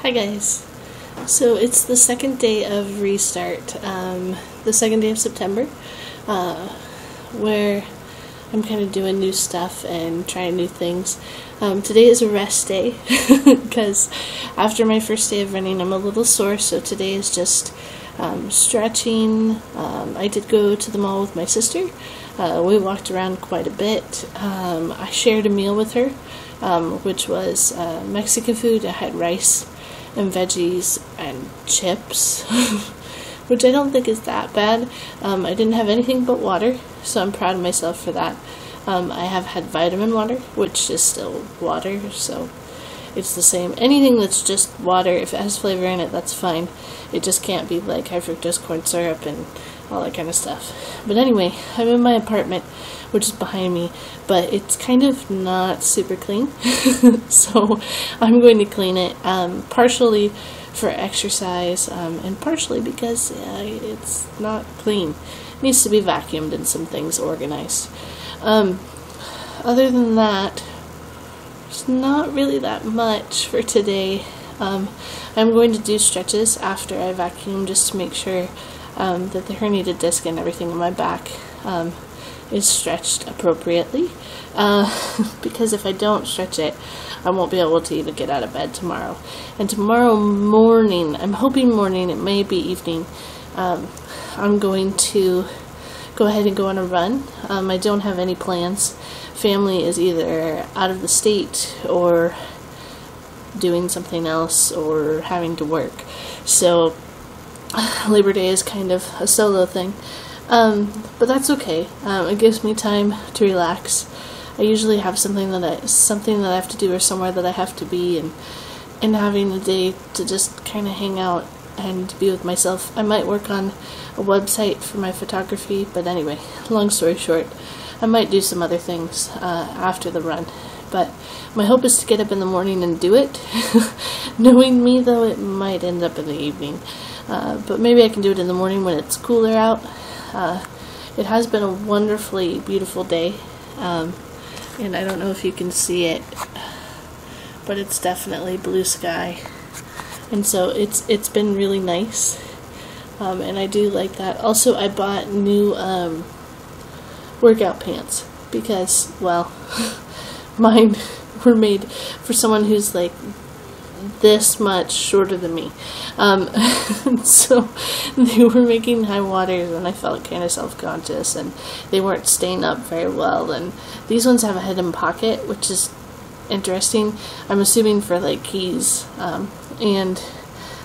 Hi guys. So it's the second day of Restart, the second day of September, where I'm kind of doing new stuff and trying new things. Today is a rest day because after my first day of running I'm a little sore, so today is just stretching. I did go to the mall with my sister. We walked around quite a bit. I shared a meal with her, which was Mexican food. I had rice and veggies and chips, which I don't think is that bad. I didn't have anything but water, so I'm proud of myself for that. I have had vitamin water, which is still water, so it's the same. Anything that's just water, if it has flavor in it, that's fine. It just can't be like high fructose corn syrup and all that kind of stuff. But anyway, I'm in my apartment, which is behind me, but it's kind of not super clean. So I'm going to clean it, partially for exercise, and partially because it's not clean. It needs to be vacuumed and some things organized. Other than that, there's not really that much for today. I'm going to do stretches after I vacuum just to make sure that the herniated disc and everything in my back is stretched appropriately, because if I don't stretch it, I won't be able to even get out of bed tomorrow. And tomorrow morning, I'm hoping morning, it may be evening, I'm going to go ahead and go on a run. I don't have any plans. Family is either out of the state or doing something else or having to work, so Labor Day is kind of a solo thing. But that's okay. It gives me time to relax. I usually have something that I have to do or somewhere that I have to be, and having a day to just kind of hang out and be with myself. I might work on a website for my photography, but anyway, long story short, I might do some other things after the run. But my hope is to get up in the morning and do it. Knowing me, though, it might end up in the evening. But maybe I can do it in the morning when it's cooler out. It has been a wonderfully beautiful day, and I don't know if you can see it, but it's definitely blue sky, and so it's been really nice, and I do like that. Also, I bought new workout pants because, well, mine were made for someone who's like this much shorter than me, so they were making high waters and I felt kind of self-conscious, and they weren't staying up very well. And these ones have a hidden pocket, which is interesting. I'm assuming for like keys, and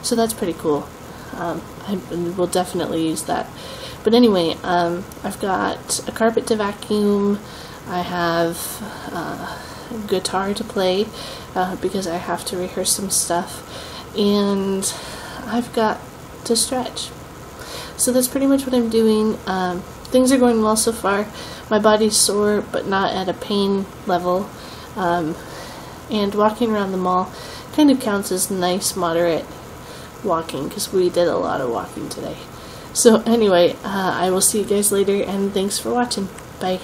so that's pretty cool. I will definitely use that. But anyway, I've got a carpet to vacuum. I have guitar to play because I have to rehearse some stuff, and I've got to stretch. So that's pretty much what I'm doing. Things are going well so far. My body's sore, but not at a pain level, and walking around the mall kind of counts as nice, moderate walking because we did a lot of walking today. So anyway, I will see you guys later, and thanks for watching. Bye.